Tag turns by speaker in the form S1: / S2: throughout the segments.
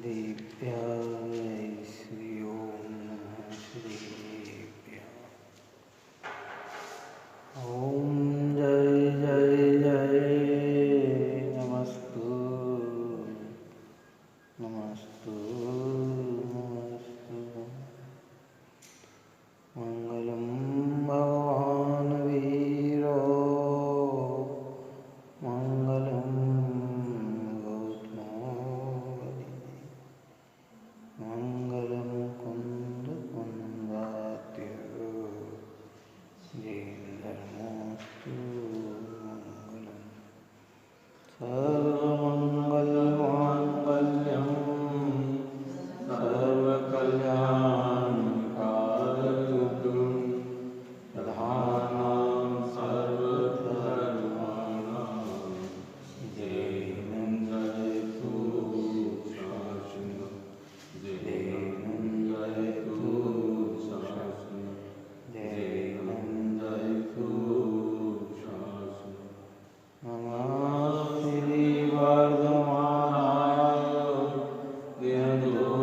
S1: श्रीदेव्याय श्री ओम नमः श्रीदेव्याय। ओम जय जय जय नमस्तु नमस्तु नमस्तु। मंगलम भगवान वीरो मंगलम गौतमो मंगलम कुंद कुंदात्यो जैनधर्मोस्तु मंगलम। सर्वमंगल मांगल्यम सर्वकल्याणकारिणं प्रधानं सर्वधर्माणां जैनं जयतु शासनं जैनं जयतु शासनं जैनं जयतु शासनं। नमः श्री वर्धमानाय ज्ञानोत्तरात्मने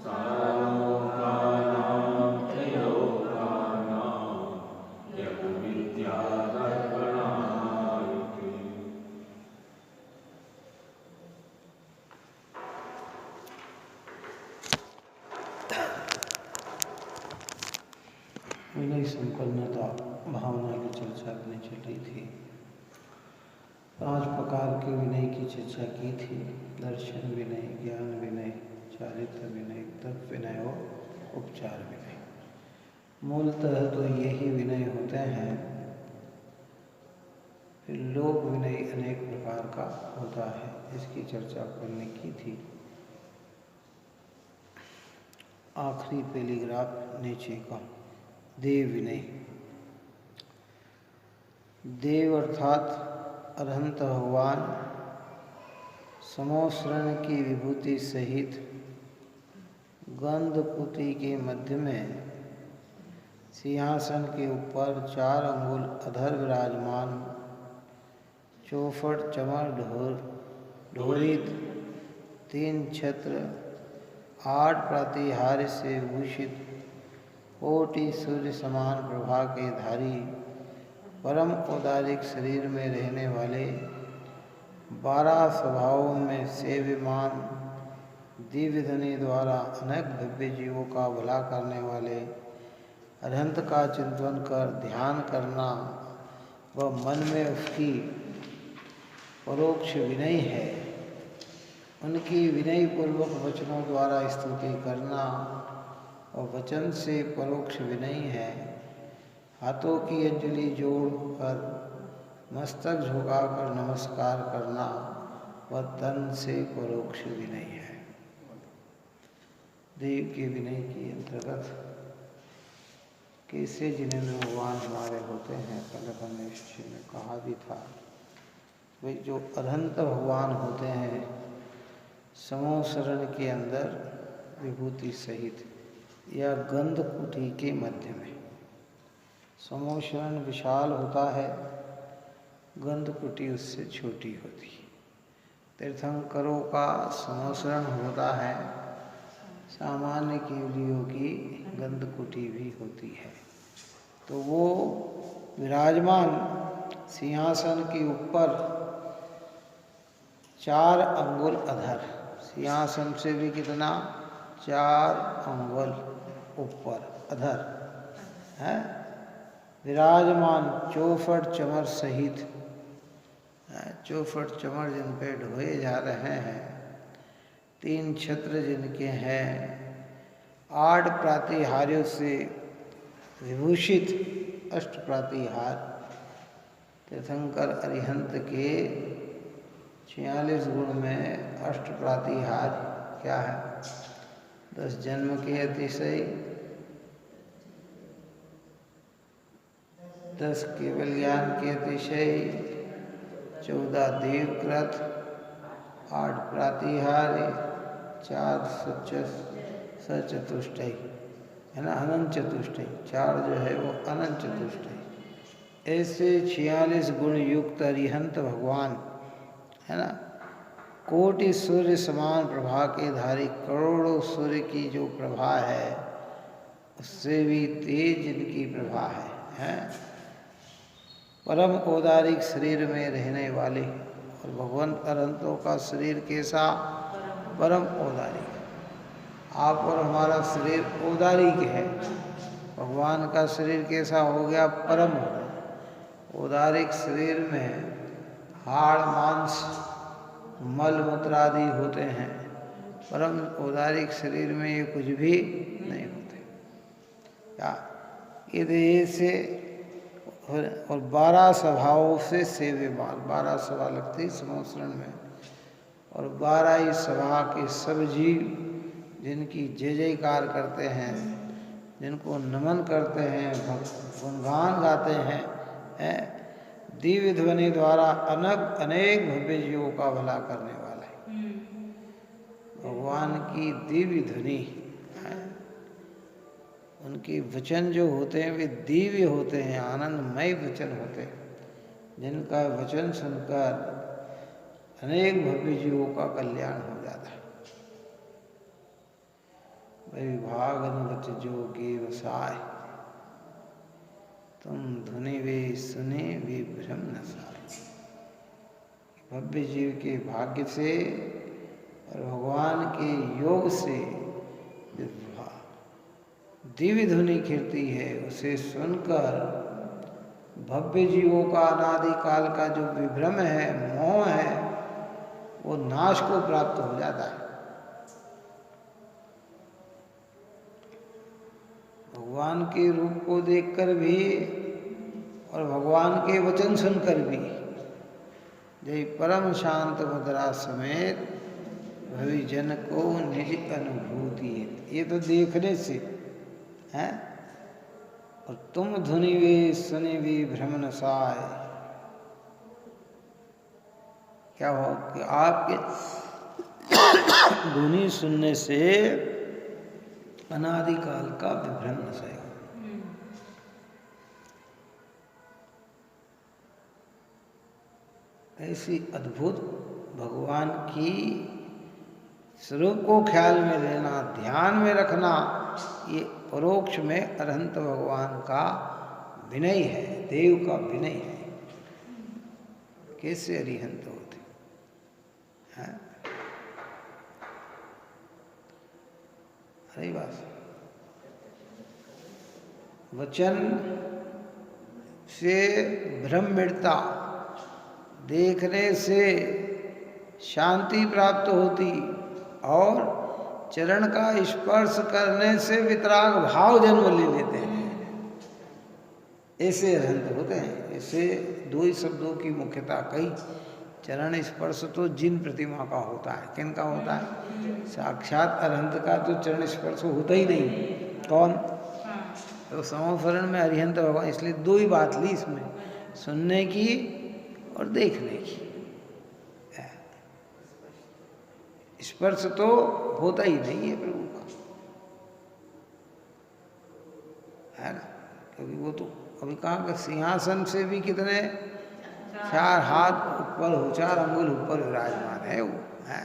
S1: सालोकानां त्रयोकानां जगद्विद्यादर्पणाय ते। विनय संपन्नता भावना की चर्चा अपनी चल रही थी। 5 प्रकार के विनय की चर्चा की थी। दर्शन विनय, ज्ञान विनय, चारित्र विनय, तप विनय और उपचार विनय। मूलतः तो यही विनय होते हैं। फिर लोक विनय अनेक प्रकार का होता है, इसकी चर्चा अपन ने की थी। आखिरी पैराग्राफ नीचे का देव विनय। देव अर्थात अरहंत भगवान समोसरण की विभूति सहित गंधपुटी के मध्य में सिंहासन के ऊपर 4 अंगुल अधर विराजमान, चौफट चमर ढोरित, 3 छत्र, 8 प्रातिहार्य से भूषित, कोटि सूर्य समान प्रभा के धारी, परम औदारिक शरीर में रहने वाले, 12 स्वभावों में सेव्यमान, दिव्य ध्वनि द्वारा अनेक भव्य जीवों का भला करने वाले, अरहंत का चिंतन कर ध्यान करना व मन में उसकी परोक्ष विनय है। उनकी विनय पूर्वक वचनों द्वारा स्तुति करना और वचन से परोक्ष विनय है। हाथों की अंजलि जोड़कर मस्तक झुकाकर नमस्कार करना व तन से परोक्ष विनय है। देव के विनय के अंतर्गत कैसे जिनेंद्र भगवान हमारे होते हैं, कल हमने इस चीज में कहा भी था। वे जो अरहंत भगवान होते हैं समोसरण के अंदर विभूति सहित या गंधकुटी के मध्य में। समोसरण विशाल होता है, गंधकुटी उससे छोटी होती है। तीर्थंकरों का समोसरण होता है, सामान्य केवलियों की गंधकुटी भी होती है। तो वो विराजमान सिंहासन के ऊपर 4 अंगुल अधर, सिंहासन से भी कितना, 4 अंगुल ऊपर अधर है विराजमान, चौफट चमर सहित, चौफट चमर जिन पे ढोए जा रहे हैं, 3 छत्र जिनके हैं, 8 प्रातिहार्यों से विभूषित, 8 प्रातिहार। तीर्थंकर अरिहंत के 46 गुण में 8 प्रातिहार क्या है? 10 जन्म के अतिशय, 10 केवल ज्ञान के अतिशय, 14 देवकृत, 8 प्रातिहार्य, 4 सचतुष्टय है ना, अनंत चतुष्टय। 4 जो है वो अनंत चतुष्टय। ऐसे 46 गुण युक्त अरिहंत भगवान है ना, कोटि सूर्य समान प्रभा के धारी, करोड़ों सूर्य की जो प्रभा है उससे भी तेज जिनकी प्रभा है? परम औदारिक शरीर में रहने वाले। और भगवंत अनंतों का शरीर कैसा? परम औदारिक। आप और हमारा शरीर औदारिक है, भगवान का शरीर कैसा हो गया? परम औदारिक। शरीर में हाड़ मांस मल मूत्र आदि होते हैं, परम औदारिक शरीर में ये कुछ भी नहीं होते। क्या ये देह से और 12 सभाओं से सेव्यमान, 12 सभा लगती समोसरण में, और 12 ही सभा के सब जीव जिनकी जय जयकार करते हैं, जिनको नमन करते हैं, गुणगान गाते हैं, दिव्य ध्वनि द्वारा अनेक भव्य जीवों का भला करने वाला है। भगवान की दिव्य ध्वनि है, उनके वचन जो होते हैं वे दिव्य होते हैं, आनंदमय वचन होते हैं, जिनका वचन सुनकर अनेक भव्य जीवों का कल्याण हो जाता है। विभाग अनुगत जोगी वसाय, तुम धुनि वे सुने वे भ्रम न साय। भव्य जीव के भाग्य से और भगवान के योग से दिव्य ध्वनि खिलती है, उसे सुनकर भव्य जीवों का अनादिकाल का जो विभ्रम है, मोह है, वो नाश को प्राप्त हो जाता है। भगवान के रूप को देखकर भी और भगवान के वचन सुनकर भी, जय परम शांत मुद्रा समेत भवि जन को निज अनुभूति है। ये तो देखने से है। और तुम धुनि वे सुनि वे भ्रम न साय, क्या हो कि आपके धुनि सुनने से अनादिकाल का विभ्रम न सहेगा। ऐसी अद्भुत भगवान की स्वरूप को ख्याल में लेना, ध्यान में रखना, ये परोक्ष में अरहंत भगवान का विनय है, देव का विनय है। कैसे अरिहंत होते हैं? अरे बात, वचन से भ्रम मिटता, देखने से शांति प्राप्त होती, और चरण का स्पर्श करने से वितराग भाव जन्म ले लेते हैं। ऐसे अरहंत होते हैं। ऐसे दो ही शब्दों की मुख्यता कही। चरण स्पर्श तो जिन प्रतिमा का होता है, किन का होता है? साक्षात अरहंत का तो चरण स्पर्श होता ही नहीं। कौन? तो समोसरण में अरिहंत भगवान। इसलिए दो ही बात ली इसमें, सुनने की और देखने की। स्पर्श तो होता ही नहीं है प्रभु का, है ना? क्योंकि वो तो अभी कहा कि सिंहासन से भी कितने 4 हाथ ऊपर हो, 4 अंगुल ऊपर विराजमान है वो, है।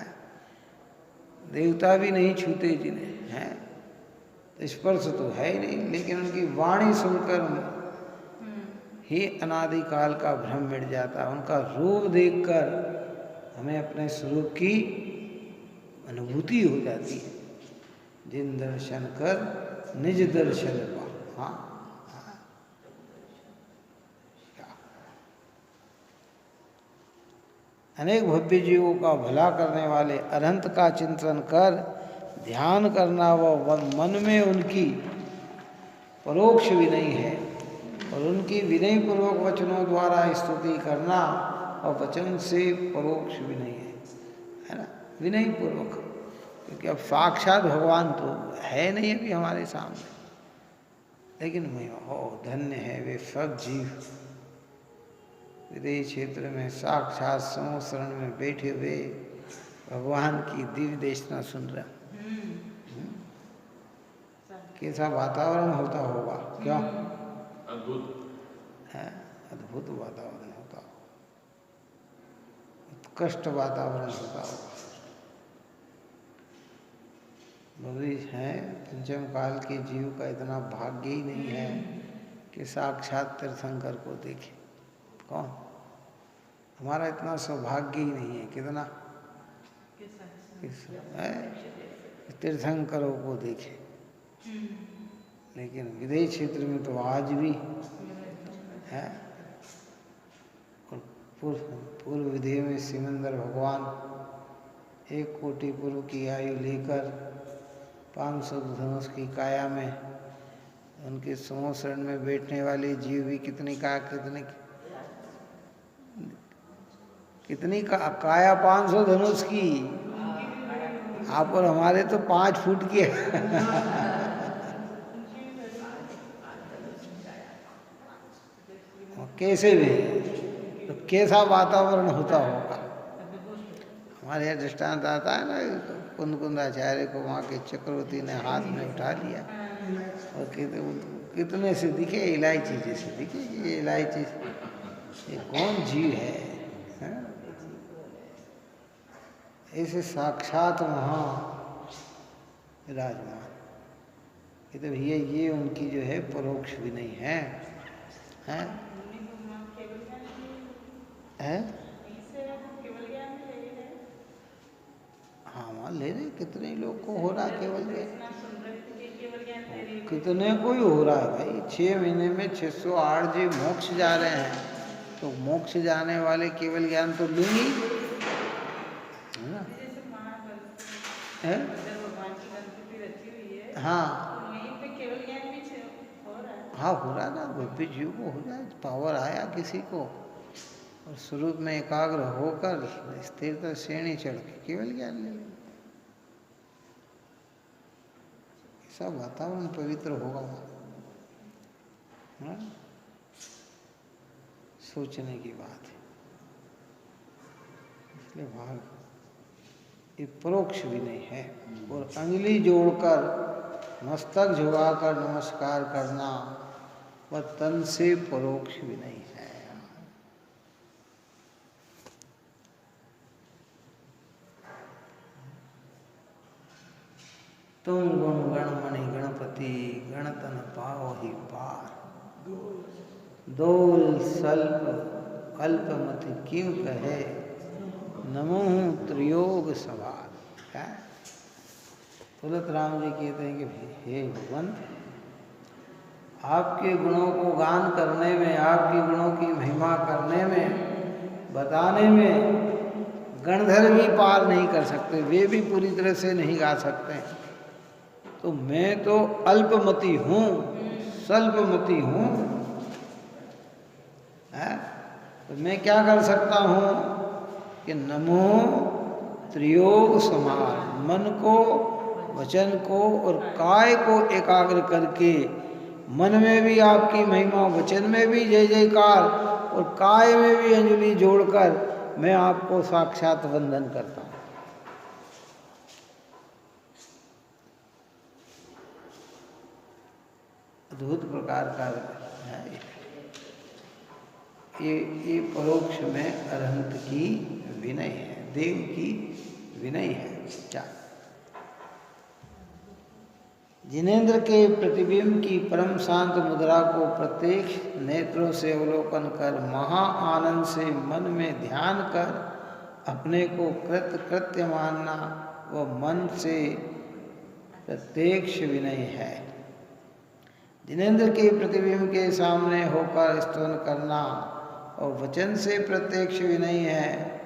S1: देवता भी नहीं छूते जिन्हें, है। तो स्पर्श तो है ही नहीं, लेकिन उनकी वाणी सुनकर ही अनादिकाल का भ्रम मिट जाता है। उनका रूप देखकर हमें अपने स्वरूप की अनुभूति हो जाती है। जिन दर्शन कर निज दर्शन पा। हाँ, अनेक भव्य जीवों का भला करने वाले अनंत का चिंतन कर ध्यान करना, व मन में उनकी परोक्ष विनय है, और उनकी विनय पूर्वक वचनों द्वारा स्तुति करना, और वचन से परोक्ष विनय है ना, विनय पूर्वक। क्योंकि अब साक्षात भगवान तो है नहीं अभी हमारे सामने, लेकिन हो धन्य है वे सब जीव विदेश क्षेत्र में साक्षात समोसरण में बैठे हुए भगवान की दिव्य देशना सुन रहे। कैसा वातावरण होता होगा, क्या अद्भुत है, अद्भुत वातावरण होता। उत्कृष्ट वातावरण होता होगा। भविष्य है पंचम काल के जीव का इतना भाग्य ही नहीं है कि साक्षात तीर्थंकर को देखे। कौन? हमारा इतना सौभाग्य ही नहीं है। कितना तीर्थंकरों को देखे। लेकिन विदेश क्षेत्र में तो आज भी है। और पूर्व विधि में सिमंदर भगवान 1 कोटि पूर्व की आयु लेकर 500 धनुष की काया में उनके समोसरण में बैठने वाले जीव भी कितनी काया 500 धनुष की। आप और हमारे तो 5 फुट के कैसे भी तो कैसा वातावरण होता होगा। हमारे यहाँ दृष्टांत आता है ना, कुंदकुंदाचार्य को वहाँ के चक्रवर्ती ने हाथ में उठा लिया और कितने से दिखे, इलायची जैसे दिखे। ये इलायची, ये कौन जीव है? ऐसे साक्षात वहाँ विराजमान। ये तो भैया ये उनकी जो है परोक्ष भी नहीं है, हैं? हैं? हाँ वहाँ ले रहे, कितने लोग को हो रहा केवल ज्ञान, कितने को ही हो रहा है भाई। 6 महीने में 608 जीव मोक्ष जा रहे हैं, तो मोक्ष जाने वाले केवल ज्ञान तो लेंगे है ना? है? हाँ हाँ हो रहा ना, गोपी जीव को हो जाए, पावर आया किसी को और स्वरूप में एकाग्र होकर स्थिरता श्रेणी चढ़ के केवल ज्ञान ले लें। सब वातावरण पवित्र होगा वहाँ। सोचने की बात है। इसलिए भाग ये परोक्ष भी नहीं है। और अंगुली जोड़कर मस्तक झुकाकर नमस्कार करना वह तन से परोक्ष भी नहीं है। तुम गुण गणमणि गणपति गणतन पाओ ही पार, दोल सल्प अल्पमति क्यों कहे, नमो त्रियोग सवार। क्या तुलत राम जी कहते हैं कि हे भगवंत, आपके गुणों को गान करने में, आपके गुणों की महिमा करने में, बताने में गणधर भी पार नहीं कर सकते, वे भी पूरी तरह से नहीं गा सकते। तो मैं तो अल्पमति हूँ, स्वल्पमति हूँ, तो मैं क्या कर सकता हूँ कि नमो त्रियोग समान, मन को, वचन को और काय को एकाग्र करके, मन में भी आपकी महिमा, वचन में भी जय जयकार और काय में भी अंजलि जोड़कर मैं आपको साक्षात वंदन करता हूँ। अद्भुत प्रकार का है ये परोक्ष में अरहंत की विनय है, देव की विनय है। क्या जिनेंद्र के प्रतिबिंब की परम शांत मुद्रा को प्रत्यक्ष नेत्रों से अवलोकन कर, महा आनंद से मन में ध्यान कर अपने को कृत्य मानना वह मन से प्रत्यक्ष विनय है। जिनेंद्र के प्रतिबिंब के सामने होकर स्तवन करना और वचन से प्रत्यक्ष विनय है,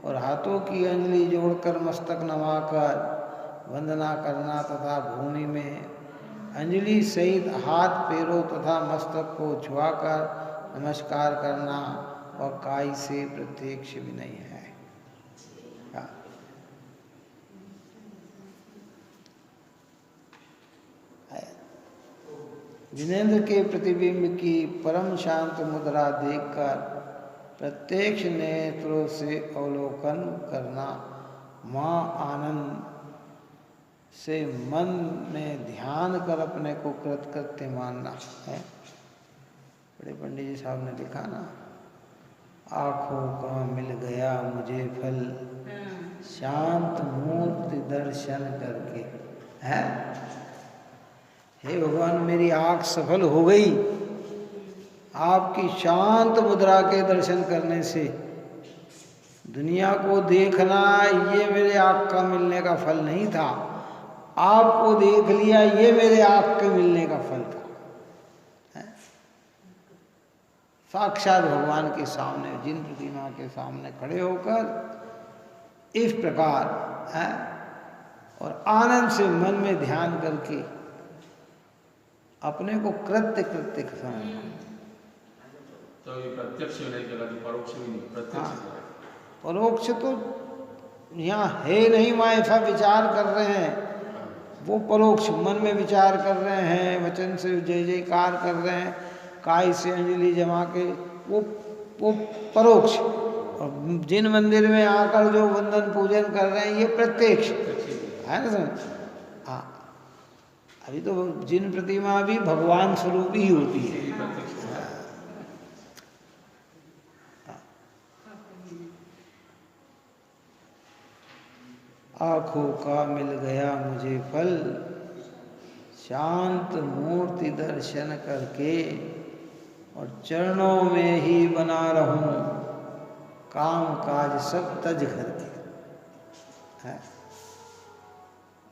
S1: और हाथों की अंजलि जोड़कर मस्तक नवाकर वंदना करना तथा भूमि में अंजलि सहित हाथ पैरों तथा मस्तक को छुआकर नमस्कार करना और काय से प्रत्यक्ष विनय है। जिनेंद्र के प्रतिबिंब की परम शांत मुद्रा देखकर प्रत्यक्ष नेत्रों से अवलोकन करना, मां आनंद से मन में ध्यान कर अपने को कृत्य मानना है। बड़े पंडित जी साहब ने लिखा ना, आँखों का मिल गया मुझे फल, शांत मूर्ति दर्शन करके। है हे भगवान, मेरी आँख सफल हो गई आपकी शांत मुद्रा के दर्शन करने से। दुनिया को देखना ये मेरे आँख का मिलने का फल नहीं था, आपको देख लिया ये मेरे आँख के मिलने का फल था। साक्षात भगवान के सामने, जिन प्रतिमा के सामने खड़े होकर इस प्रकार है और आनंद से मन में ध्यान करके अपने को कृत्य कृत्य समझना।
S2: तो ये प्रत्यक्ष नहीं केला, परोक्ष भी नहीं, प्रत्यक्ष।
S1: परोक्ष तो यहाँ है नहीं, वहाँ ऐसा विचार कर रहे हैं, वो परोक्ष मन में विचार कर रहे हैं, वचन से जय जयकार कर रहे हैं, काय से अंजलि जमा के, वो परोक्ष। और जिन मंदिर में आकर जो वंदन पूजन कर रहे हैं ये प्रत्यक्ष है ना समझ। हाँ, अभी तो जिन प्रतिमा भी भगवान स्वरूप ही होती है। आँखों का मिल गया मुझे फल, शांत मूर्ति दर्शन करके, और चरणों में ही बना रहूं काम काज सब तज करके।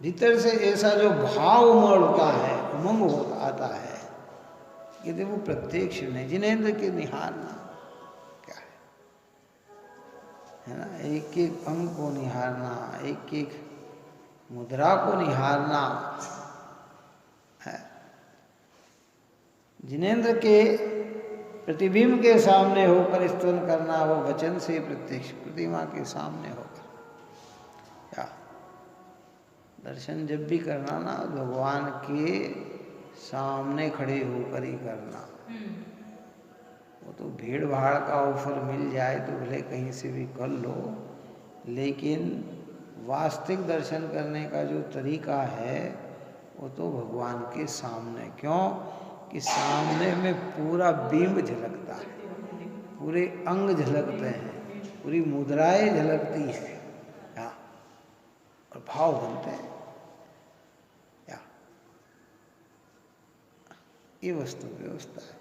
S1: भीतर से ऐसा जो भाव उमड़ता है, उमंग आता है कि देखो प्रत्यक्ष नहीं, जिनेंद्र के निहारना क्या है ना, एक एक अंग को निहारना, एक एक मुद्रा को निहारना है। जिनेंद्र के प्रतिबिंब के सामने होकर स्तवन करना, वो वचन से प्रत्यक्ष प्रतिमा के सामने होकर। क्या दर्शन जब भी करना ना, भगवान के सामने खड़े होकर ही करना। वो तो भीड़ भाड़ का अवसर मिल जाए तो भले कहीं से भी कर लो, लेकिन वास्तविक दर्शन करने का जो तरीका है वो तो भगवान के सामने। क्यों कि सामने में पूरा बिंब झलकता है, पूरे अंग झलकते हैं, पूरी मुद्राएं झलकती हैं या और भाव बनते हैं या ये वस्तु व्यवस्था है।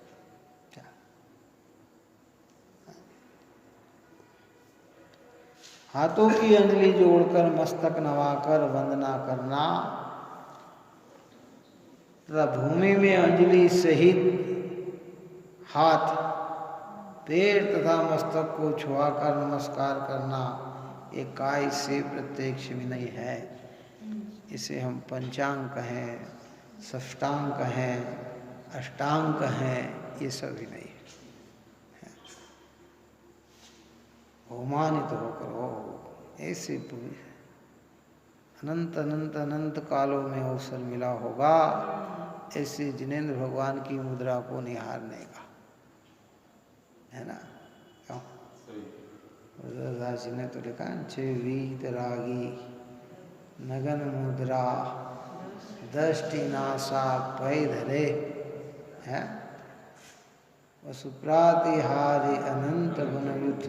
S1: हाथों की अंजलि जोड़कर मस्तक नवाकर वंदना करना तथा भूमि में अंजलि सहित हाथ पैर तथा मस्तक को छुआकर नमस्कार करना, एक काय से प्रत्यक्ष विनय है। इसे हम पंचांग कहें, षष्टांग कहें, अष्टांग कहें, ये सब विनय है। अवमानित होकर हो ऐसे अनंत अनंत अनंत कालों में अवसर मिला होगा ऐसे जिनेंद्र भगवान की मुद्रा को निहारने का, है ना। क्यों दास जी ने तो लिखा, वीत रागी नगन मुद्रा दृष्टि नासा पै धरे है, वसुप्रातिहारी अनंत गुणयुत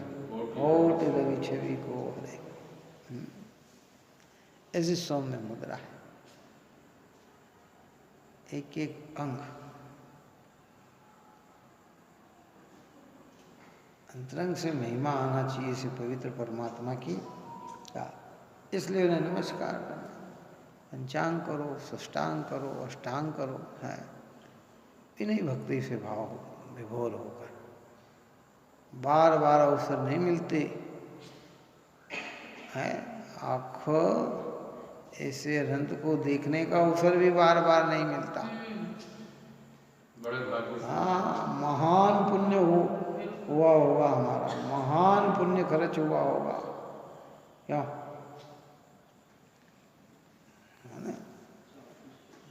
S1: होट रवि छवि को हरे। ऐसी सौम्य मुद्रा है, एक एक अंग अंतरंग से महिमा आना चाहिए इसे पवित्र परमात्मा की का। इसलिए उन्हें नमस्कार करना, पंचांग करो, षष्टांग करो, अष्टांग करो, है इन्हीं भक्ति से भाव विभोर होकर। बार बार अवसर नहीं मिलते हैं, आँखों ऐसे अनंत को देखने का अवसर भी बार बार नहीं मिलता। हाँ, महान पुण्य हुआ होगा हमारा, महान पुण्य खर्च हुआ होगा। क्या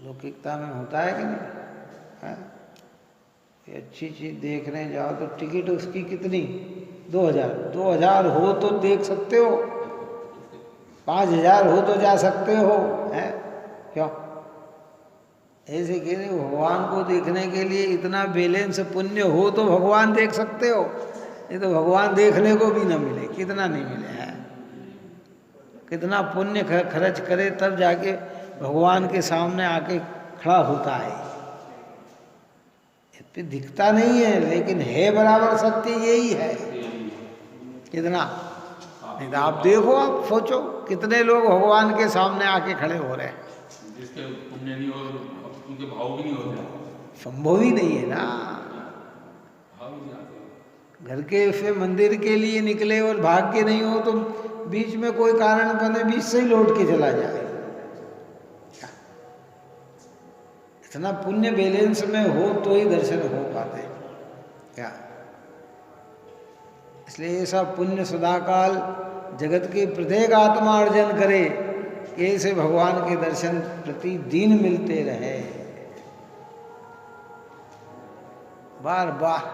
S1: लौकिकता में होता है कि नहीं है? अच्छी चीज देखने जाओ तो टिकट उसकी कितनी 2000 हो तो देख सकते हो, 5000 हो तो जा सकते हो, है क्यों ऐसे कह रहे भगवान को देखने के लिए इतना बैलेंस पुण्य हो तो भगवान देख सकते हो, ये तो भगवान देखने को भी ना मिले, कितना नहीं मिले हैं, कितना पुण्य खर्च करे तब जाके भगवान के सामने आके खड़ा होता है। इस पे दिखता नहीं है लेकिन है बराबर सत्य यही है। कितना नहीं तो आप देखो, आप सोचो कितने लोग भगवान के सामने आके खड़े हो रहे हैं,
S2: जिसके पुण्य नहीं हो उनके भाव भी नहीं होते,
S1: संभव ही नहीं है ना।
S2: भाव ही नहीं आते।
S1: घर के से मंदिर के लिए निकले और भाग्य नहीं हो तो बीच में कोई कारण बने, बीच से ही लौट के चला जाए। इतना पुण्य बैलेंस में हो तो ही दर्शन हो पाते हैं क्या। इसलिए ऐसा पुण्य सदाकाल जगत के प्रत्येक आत्मा अर्जन करे कि ऐसे भगवान के दर्शन प्रतिदिन मिलते रहे, बार बार।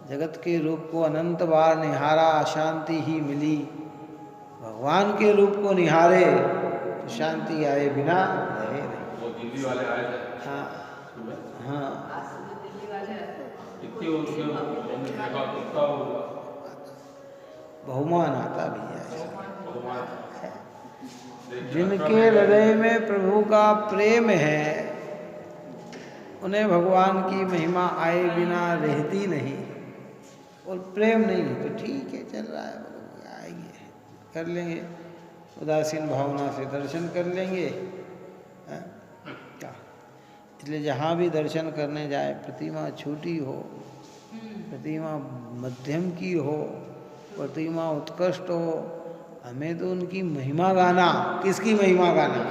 S1: जगत के रूप को अनंत बार निहारा, अशांति ही मिली। भगवान के रूप को निहारे तो शांति आए बिना रहे नहीं।
S2: वो दिल्ली वाले आए थे।
S1: हाँ हाँ,
S2: कितने उनके उन्होंने देखा कितना होगा,
S1: बहुमान आता भैया।
S2: बहुमान।
S1: जिनके हृदय में प्रभु का प्रेम है उन्हें भगवान की महिमा आए बिना रहती नहीं। और प्रेम नहीं है तो ठीक है, चल रहा है, आएंगे कर लेंगे, उदासीन भावना से दर्शन कर लेंगे क्या। इसलिए जहाँ भी दर्शन करने जाए, प्रतिमा छोटी हो, प्रतिमा मध्यम की हो, प्रतिमा उत्कृष्ट हो, हमें तो उनकी महिमा गाना। किसकी महिमा गाना?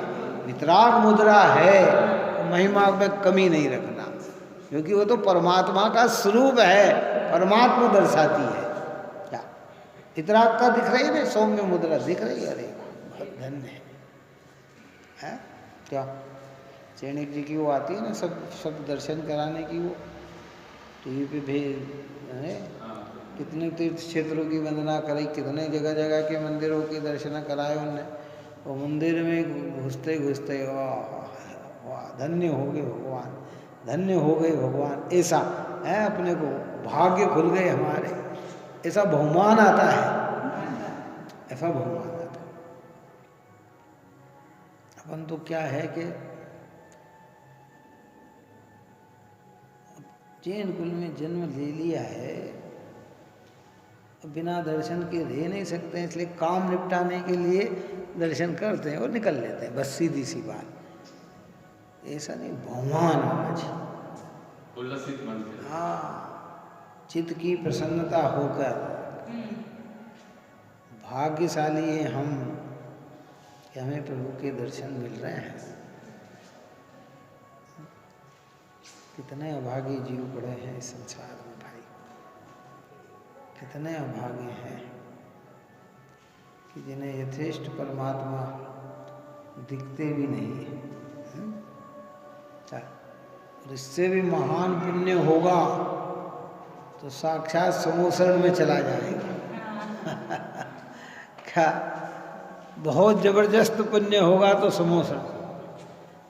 S1: वितराग मुद्रा है तो महिमा में कमी नहीं रखना, क्योंकि वो तो परमात्मा का स्वरूप है, परमात्मा दर्शाती है क्या। वितराग का दिख रही है ना, सौम्य मुद्रा दिख रही है। अरे बहुत धन्य है क्या। चैनिक जी की वो आती है ना, सब दर्शन कराने की, वो टीवी पे भेज है, कितने तीर्थ क्षेत्रों की वंदना कराई, कितने जगह जगह के मंदिरों के दर्शन कराए उनने। वो मंदिर में घुसते घुसते वाह वाह, धन्य हो गए भगवान, धन्य हो गए भगवान, ऐसा है। अपने को भाग्य खुल गए हमारे, ऐसा बहुमान आता है, ऐसा बहुमान आता है। अपन तो क्या है कि जैन कुल में जन्म ले लिया है, बिना दर्शन के रह नहीं सकते हैं, इसलिए काम निपटाने के लिए दर्शन करते हैं और निकल लेते हैं, बस सीधी सी बात। ऐसा नहीं, बहुमान होना चाहिए,
S2: उल्लसित मन से।
S1: हाँ, चित्त की प्रसन्नता होकर भाग्यशाली हैं हम कि हमें प्रभु के दर्शन मिल रहे हैं। कितने अभागी जीव पड़े हैं इस संसार में भाई, कितने अभागे हैं कि जिन्हें यथेष्ट परमात्मा दिखते भी नहीं है। और इससे भी महान पुण्य होगा तो साक्षात समोसरण में चला जाएगा क्या। बहुत जबरदस्त पुण्य होगा तो समोसरण,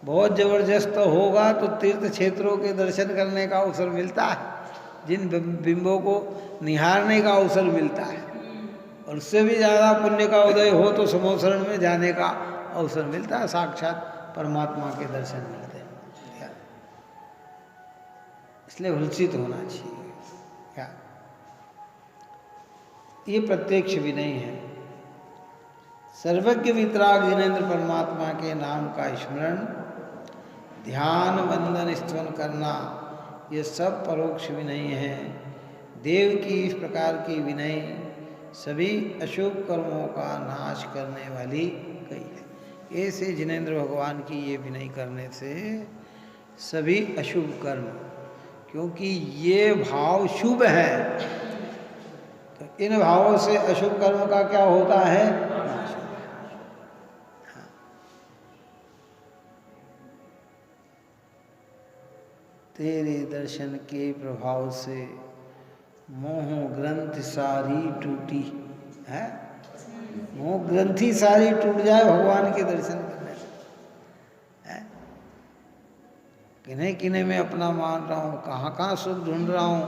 S1: बहुत जबरदस्त होगा तो तीर्थ क्षेत्रों के दर्शन करने का अवसर मिलता है, जिन बिंबों को निहारने का अवसर मिलता है। और उससे भी ज़्यादा पुण्य का उदय हो तो समोसरण में जाने का अवसर मिलता है, साक्षात परमात्मा के दर्शन मिलते हैं। इसलिए उल्सित होना चाहिए क्या। ये प्रत्यक्ष भी नहीं है। सर्वज्ञ वितराग जिनेन्द्र परमात्मा के नाम का स्मरण, ध्यान, वंदन, स्तवन करना, ये सब परोक्ष विनय है। देव की इस प्रकार की विनय सभी अशुभ कर्मों का नाश करने वाली कही है। ऐसे जिनेन्द्र भगवान की ये विनय करने से सभी अशुभ कर्म, क्योंकि ये भाव शुभ है, तो इन भावों से अशुभ कर्म का क्या होता है, नाश। हाँ। तेरे दर्शन के प्रभाव से मोह ग्रंथि सारी टूटी है। मोह ग्रंथि सारी टूट जाए भगवान के दर्शन करने से है। किन्हीं किन्हीं में अपना मान रहा हूँ, कहाँ कहाँ सुख ढूंढ रहा हूँ,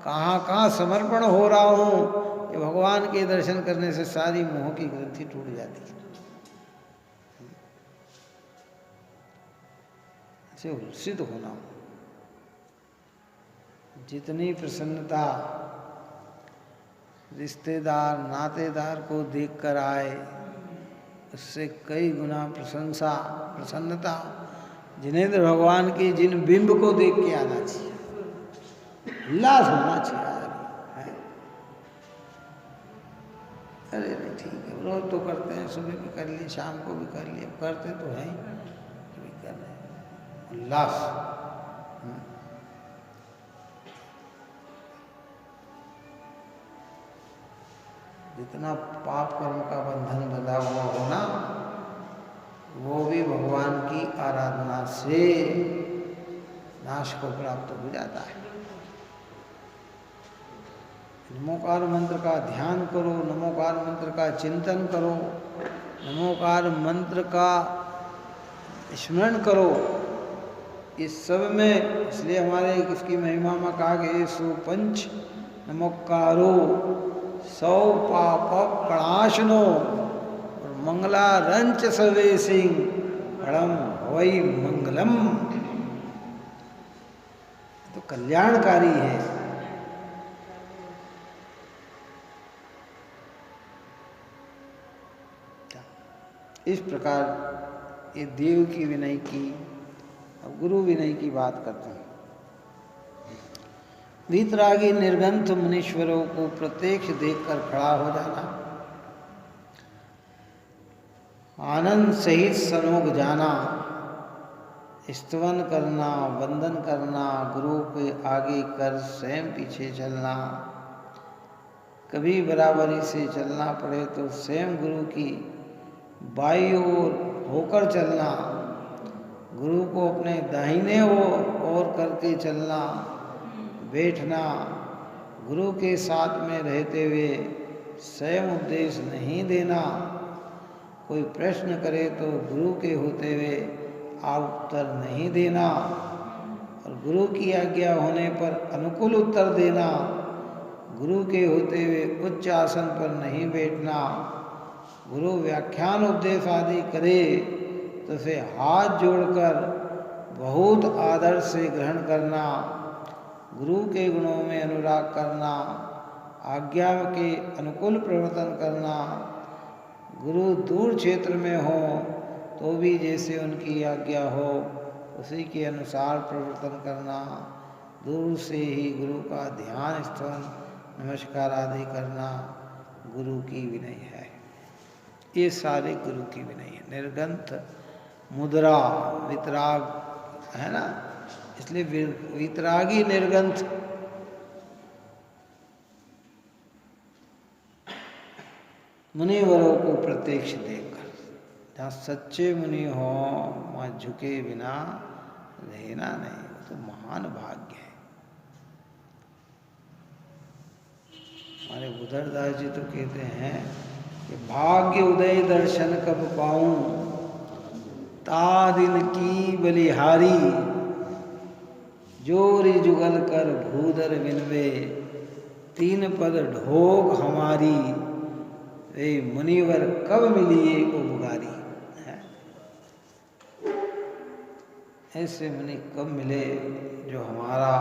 S1: कहाँ कहाँ समर्पण हो रहा हूँ। ये भगवान के दर्शन करने से सारी मोह की ग्रंथि टूट जाती है। ऐसे उल्सित होना, जितनी प्रसन्नता रिश्तेदार नातेदार को देखकर आए, उससे कई गुना प्रसन्नता जिनेंद्र भगवान के जिन बिंब को देख के आना चाहिए, उल्लास होना चाहिए आदमी। अरे नहीं ठीक है, रोज तो करते हैं, सुबह भी कर लिए, शाम को भी कर लिए, करते तो हैं भी कर रहे हैं, उल्लास। जितना पाप कर्म का बंधन बंधा हुआ होना, वो भी भगवान की आराधना से नाश को प्राप्त हो जाता है। नमोकार मंत्र का ध्यान करो, नमोकार मंत्र का चिंतन करो, नमोकार मंत्र का स्मरण करो। इस सब में इसलिए हमारे इसकी महिमा में कहा गया सो पंच नमोकारो सौ पाप प्रणाशनो और मंगला रंच सवे सिंह परम वही मंगलम। तो कल्याणकारी है। इस प्रकार ये देव की विनय की और गुरु विनय की बात करते हैं। वीतरागी निर्गंथ मुनीश्वरों को प्रत्यक्ष देखकर खड़ा हो जाना, आनंद सहित सनोग जाना, स्तवन करना, वंदन करना, गुरु के आगे कर स्वयं पीछे चलना, कभी बराबरी से चलना पड़े तो स्वयं गुरु की बाईं ओर होकर चलना, गुरु को अपने दाहिने ओर करके चलना, बैठना, गुरु के साथ में रहते हुए स्वयं उपदेश नहीं देना, कोई प्रश्न करे तो गुरु के होते हुए आप उत्तर नहीं देना, और गुरु की आज्ञा होने पर अनुकूल उत्तर देना, गुरु के होते हुए उच्च आसन पर नहीं बैठना, गुरु व्याख्यान उपदेश आदि करे तो उसे हाथ जोड़कर बहुत आदर से ग्रहण करना, गुरु के गुणों में अनुराग करना, आज्ञा के अनुकूल प्रवर्तन करना, गुरु दूर क्षेत्र में हो तो भी जैसे उनकी आज्ञा हो उसी के अनुसार प्रवर्तन करना, दूर से ही गुरु का ध्यान स्तवन नमस्कार आदि करना गुरु की विनय है। ये सारे गुरु की विनय है। निर्गंथ मुद्रा वितराग है ना, इसलिए वितरागी निर्गंथ मुनिवरों को प्रत्यक्ष देखकर, जहाँ सच्चे मुनि हो वहाँ झुके बिना रहना नहीं, तो महान भाग्य है। हमारे बुधरदास जी तो कहते हैं कि भाग्य उदय दर्शन कब पाऊं, ता दिन की बलिहारी, जोरी जुगल कर भूधर विनवे, तीन पद ढोक हमारी, वे मुनिवर कब मिलिए उपकारी है। ऐसे मुनि कब मिले जो हमारा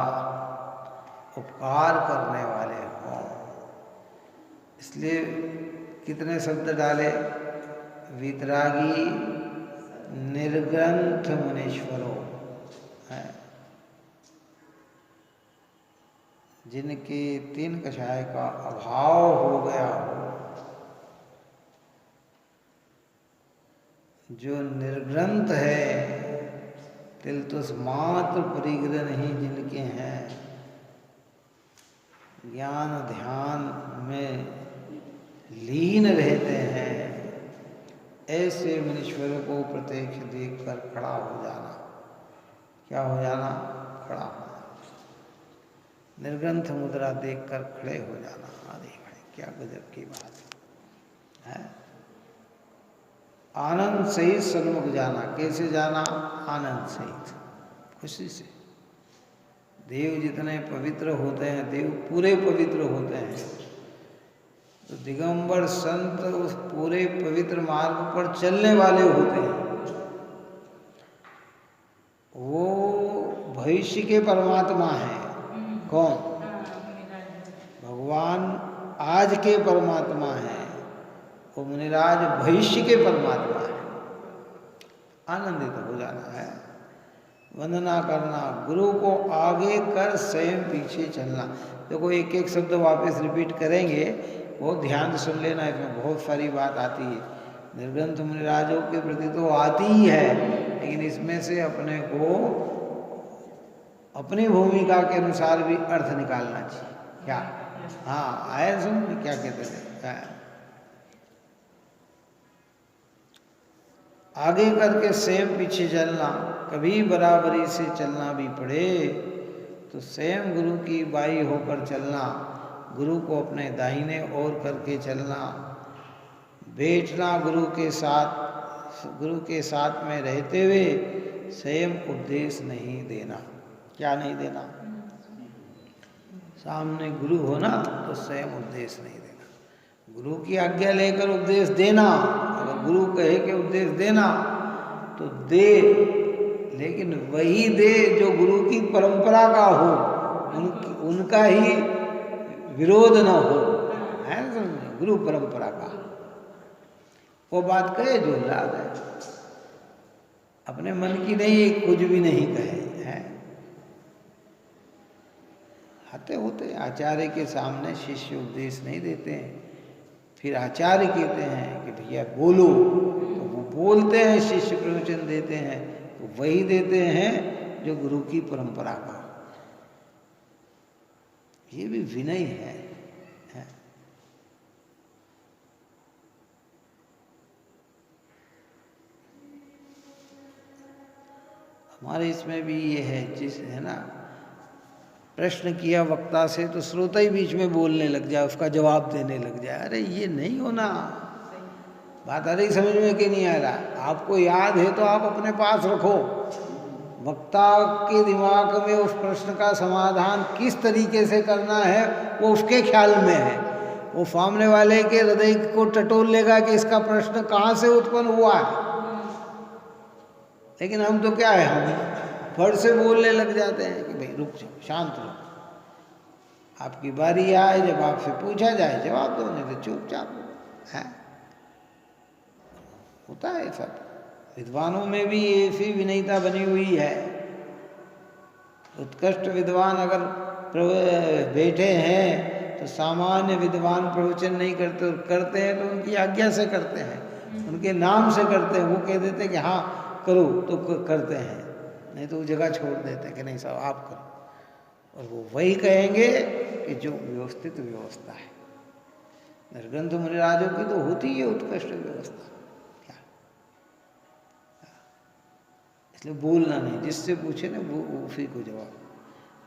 S1: उपकार करने वाले हों। इसलिए कितने शब्द डाले, वीतरागी निर्ग्रंथ मुनीश्वरों है, जिनके तीन कषाय का अभाव हो गया हो, जो निर्ग्रंथ है, तिल तुस मात्र परिग्रह नहीं जिनके हैं, ज्ञान ध्यान में लीन रहते हैं, ऐसे मुनीश्वरों को प्रत्यक्ष देखकर खड़ा हो जाना। क्या हो जाना? खड़ा हो जाना। निर्ग्रंथ मुद्रा देखकर खड़े हो जाना। आदि भाई क्या गजब की बात है। आनंद सहित सन्मुख जाना। कैसे जाना? आनंद सहित, उसी से देव जितने पवित्र होते हैं, देव पूरे पवित्र होते हैं, तो दिगंबर संत उस पूरे पवित्र मार्ग पर चलने वाले होते हैं। वो भविष्य के परमात्मा हैं। कौन? भगवान आज के परमात्मा हैं, वो मुनिराज भविष्य के परमात्मा हैं। आनंदित हो जाना है, वंदना करना, गुरु को आगे कर स्वयं पीछे चलना। देखो एक एक शब्द वापस रिपीट करेंगे, बहुत ध्यान से सुन लेना, इसमें बहुत सारी बात आती है। निर्ग्रंथ मुनिराजों के प्रति तो आती ही है, लेकिन इसमें से अपने को अपनी भूमिका के अनुसार भी अर्थ निकालना चाहिए। क्या? हाँ, आए सुन क्या कहते थे? आगे करके स्वयं पीछे चलना, कभी बराबरी से चलना भी पड़े तो स्वयं गुरु की बाई होकर चलना, गुरु को अपने दाहिने ओर करके चलना, बैठना गुरु के साथ में रहते हुए स्वयं उपदेश नहीं देना। क्या नहीं देना? सामने गुरु हो ना तो स्वयं उपदेश नहीं देना, गुरु की आज्ञा लेकर उपदेश देना। अगर गुरु कहे कि उपदेश देना तो दे, लेकिन वही दे जो गुरु की परंपरा का हो, उनका ही विरोध न हो, है ना? गुरु परंपरा का वो बात कहे जो लाभ है, अपने मन की नहीं, कुछ भी नहीं कहे है। होते आचार्य के सामने शिष्य उपदेश नहीं देते हैं, फिर आचार्य कहते हैं कि भैया बोलो, तो वो बोलते हैं, शिष्य प्रवचन देते हैं तो वही देते हैं जो गुरु की परंपरा का। ये भी विनय है। हमारे इसमें भी ये है, जिस है ना, प्रश्न किया वक्ता से तो श्रोता ही बीच में बोलने लग जाए, उसका जवाब देने लग जाए। अरे ये नहीं होना, बात आ रही समझ में कि नहीं आ रहा? आपको याद है तो आप अपने पास रखो, वक्ता के दिमाग में उस प्रश्न का समाधान किस तरीके से करना है वो उसके ख्याल में है। वो सामने वाले के हृदय को टटोल लेगा कि इसका प्रश्न कहाँ से उत्पन्न हुआ है, लेकिन हम तो क्या है, हम फट से बोलने लग जाते हैं कि भाई रुक जाओ, शांत रहो, आपकी बारी आए, जब आपसे पूछा जाए जवाब दो, नहीं तो चुपचाप है। होता है सब, विद्वानों में भी ऐसी विनयता बनी हुई है। उत्कृष्ट विद्वान अगर बैठे हैं तो सामान्य विद्वान प्रवचन नहीं करते, करते हैं तो उनकी आज्ञा से करते हैं, उनके नाम से करते हैं। वो कह देते हैं कि हाँ करो तो करते हैं, नहीं तो वो जगह छोड़ देते हैं कि नहीं साहब आप करो, और वो वही कहेंगे कि जो व्यवस्थित व्यवस्था है। निर्ग्रंथ मुनिराजों की तो होती है उत्कृष्ट व्यवस्था, क्या? इसलिए बोलना नहीं, जिससे पूछे ना वो उसी को जवाब।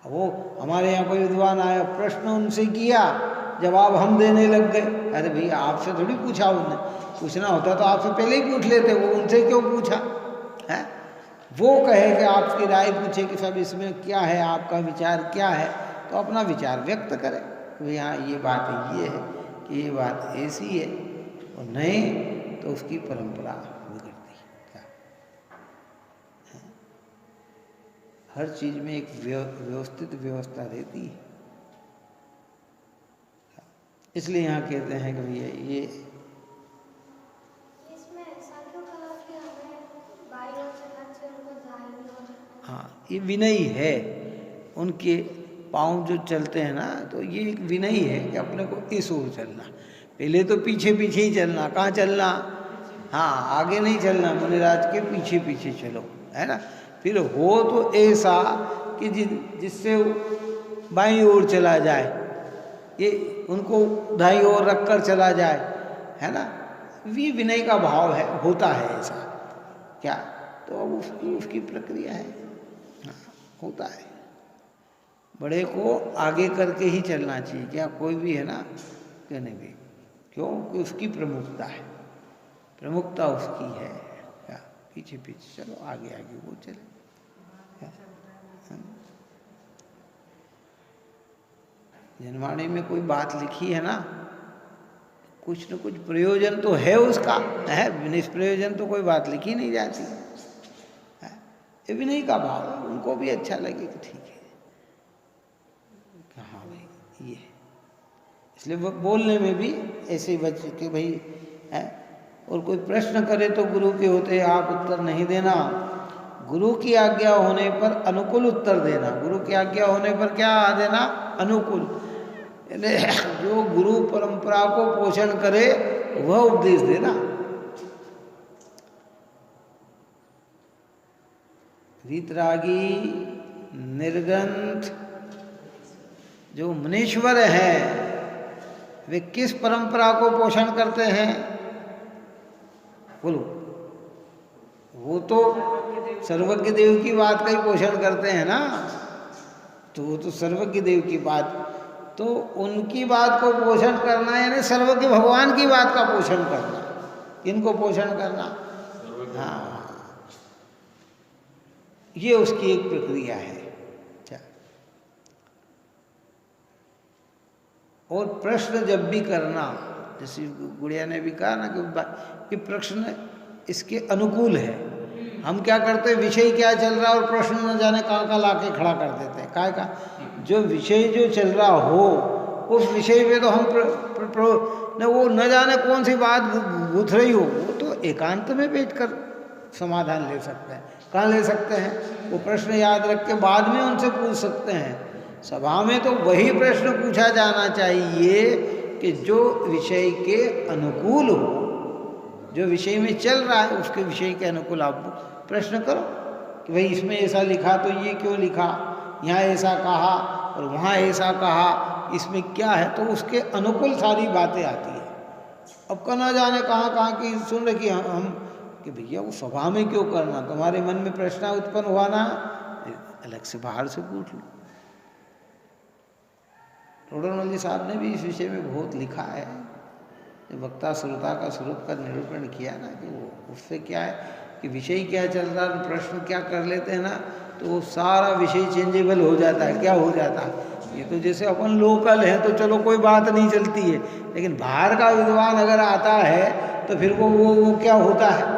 S1: अब वो हमारे यहाँ कोई विद्वान आया, प्रश्न उनसे किया, जवाब हम देने लग गए। अरे भैया आपसे थोड़ी पूछा, उन्होंने पूछना होता तो आपसे पहले ही पूछ लेते, वो उनसे क्यों पूछा है? वो कहे कि आपकी राय पूछे कि सब इसमें क्या है, आपका विचार क्या है, तो अपना विचार व्यक्त करे कि हाँ ये बात ये है कि ये बात ऐसी है, और नहीं तो उसकी परंपरा बिगड़ती है। हर चीज में एक व्यवस्थित व्यवस्था रहती है। इसलिए यहाँ कहते हैं कि भैया ये हाँ, ये विनय है। उनके पाँव जो चलते हैं ना, तो ये एक विनय है कि अपने को इस ओर चलना, पहले तो पीछे पीछे ही चलना। कहाँ चलना? हाँ, आगे नहीं चलना, मुनिराज के पीछे पीछे चलो, है ना। फिर हो तो ऐसा कि जिससे बाईं ओर चला जाए, ये उनको दाईं ओर रखकर चला जाए, है ना। ये विनय का भाव है, होता है ऐसा, क्या? तो अब उसकी प्रक्रिया है, होता है। बड़े को आगे करके ही चलना चाहिए, क्या? कोई भी है ना, कहने भी, क्योंकि उसकी प्रमुखता है, प्रमुखता उसकी है। क्या? पीछे पीछे चलो, आगे आगे वो चले। जनवाणी में कोई बात लिखी है ना, कुछ न कुछ प्रयोजन तो है उसका, है, निष्प्रयोजन तो कोई बात लिखी नहीं जाती है। ये भी नहीं का भाव है, उनको भी अच्छा लगे कि ठीक है, हाँ भाई ये, इसलिए वो बोलने में भी ऐसे ही बच के भाई है। और कोई प्रश्न करे तो गुरु के होते आप उत्तर नहीं देना, गुरु की आज्ञा होने पर अनुकूल उत्तर देना। गुरु की आज्ञा होने पर क्या देना? अनुकूल। जो गुरु परंपरा को पोषण करे वह उपदेश देना। वीतरागी निर्ग्रंथ जो मुनीश्वर है वे किस परंपरा को पोषण करते हैं? बोलो। वो तो सर्वज्ञ देव की बात का ही पोषण करते हैं ना, तो वो तो सर्वज्ञ देव की बात, तो उनकी बात को पोषण करना यानी सर्वज्ञ भगवान की बात का पोषण करना। इनको पोषण करना, हाँ, ये उसकी एक प्रक्रिया है। अच्छा, और प्रश्न जब भी करना, जैसे गुड़िया ने भी कहा ना कि प्रश्न इसके अनुकूल है। हम क्या करते हैं, विषय क्या चल रहा है और प्रश्न न जाने कहाँ का लाके खड़ा कर देते हैं। काय का जो विषय जो चल रहा हो उस विषय पे तो हम वो न जाने कौन सी बात गुथ रही हो, वो तो एकांत में बैठकर समाधान ले सकते हैं। कहाँ ले सकते हैं? वो प्रश्न याद रख के बाद में उनसे पूछ सकते हैं। सभा में तो वही प्रश्न पूछा जाना चाहिए कि जो विषय के अनुकूल हो, जो विषय में चल रहा है उसके विषय के अनुकूल आप प्रश्न करो कि भाई इसमें ऐसा लिखा तो ये क्यों लिखा, यहाँ ऐसा कहा और वहाँ ऐसा कहा, इसमें क्या है, तो उसके अनुकूल सारी बातें आती है। अब का ना जाने कहाँ कहाँ की सुन रखी हम कि भैया वो सभा में क्यों करना, तुम्हारे मन में प्रश्न उत्पन्न हुआ ना, अलग से बाहर से पूछ लो। टोडरमल जी साहब ने भी इस विषय में बहुत लिखा है, वक्ता श्रोता का स्वरूप का निरूपण किया ना, कि वो उससे क्या है कि विषय क्या चल रहा है, प्रश्न क्या कर लेते हैं ना, तो वो सारा विषय चेंजेबल हो जाता है। क्या हो जाता है? ये तो जैसे अपन लोकल हैं तो चलो कोई बात नहीं चलती है, लेकिन बाहर का विद्वान अगर आता है तो फिर वो क्या होता है,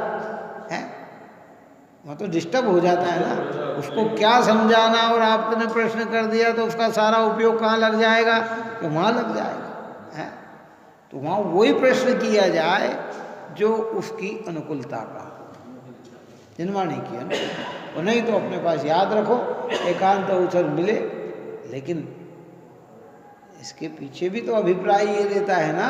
S1: वहाँ तो डिस्टर्ब हो जाता है ना। उसको क्या समझाना और आपने प्रश्न कर दिया तो उसका सारा उपयोग कहाँ लग जाएगा? तो वहाँ लग जाएगा, है। तो वहाँ वही प्रश्न किया जाए जो उसकी अनुकूलता का हो, जनवाणी की अनुकूलता। और नहीं तो अपने पास याद रखो, एकांत अवसर मिले। लेकिन इसके पीछे भी तो अभिप्राय ये रहता है ना,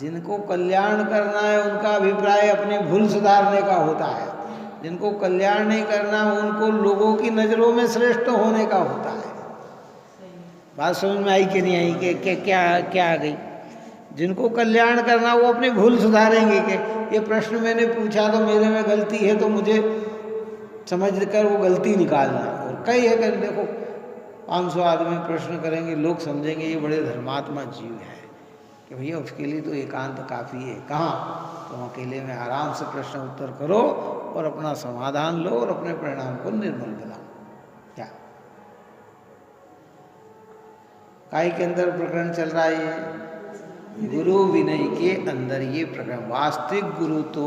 S1: जिनको कल्याण करना है उनका अभिप्राय अपनी भूल सुधारने का होता है, जिनको कल्याण नहीं करना उनको लोगों की नज़रों में श्रेष्ठ होने का होता है। बात समझ में आई कि नहीं आई? कि क्या आ गई? जिनको कल्याण करना वो अपनी भूल सुधारेंगे कि ये प्रश्न मैंने पूछा तो मेरे में गलती है, तो मुझे समझ कर वो गलती निकालना। और कई है कि देखो 500 आदमी प्रश्न करेंगे, लोग समझेंगे ये बड़े धर्मात्मा जीव है, कि भैया उसके लिए तो एकांत काफ़ी है। कहाँ? तुम अकेले में आराम से प्रश्न उत्तर करो और अपना समाधान लो और अपने परिणाम को निर्मल बनाओ। क्या काय के अंदर प्रकरण चल रहा है? ये गुरु विनय के अंदर ये प्रकरण। वास्तविक गुरु तो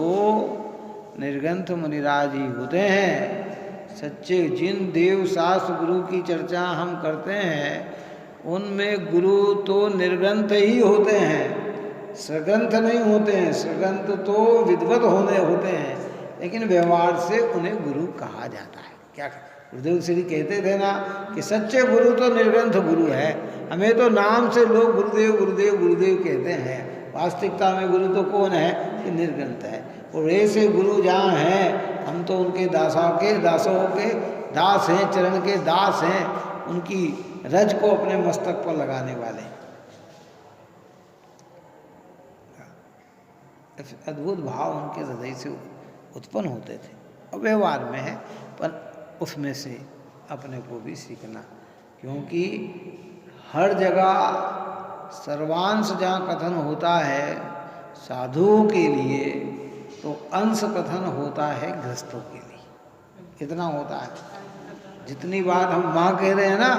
S1: निर्ग्रंथ मुनिराज ही होते हैं। सच्चे जिन देव शास्त्र गुरु की चर्चा हम करते हैं उनमें गुरु तो निर्ग्रंथ ही होते हैं, सग्रंथ नहीं होते हैं। सग्रंथ तो विद्वत होते हैं, लेकिन व्यवहार से उन्हें गुरु कहा जाता है। क्या गुरुदेव श्री कहते थे ना कि सच्चे गुरु तो निर्ग्रंथ गुरु है। हमें तो नाम से लोग गुरुदेव गुरुदेव गुरुदेव कहते हैं, वास्तविकता में गुरु तो कौन है कि निर्ग्रंथ है। और ऐसे गुरु जहाँ हैं हम तो उनके दासों के दास हैं, चरण के दास हैं, उनकी रज को अपने मस्तक पर लगाने वाले। अद्भुत भाव उनके हृदय से उत्पन्न होते थे और व्यवहार में है, पर उसमें से अपने को भी सीखना। क्योंकि हर जगह सर्वांश जहाँ कथन होता है साधुओं के लिए, तो अंश कथन होता है गृहस्थों के लिए। कितना होता है? जितनी बात हम माँ कह रहे हैं ना,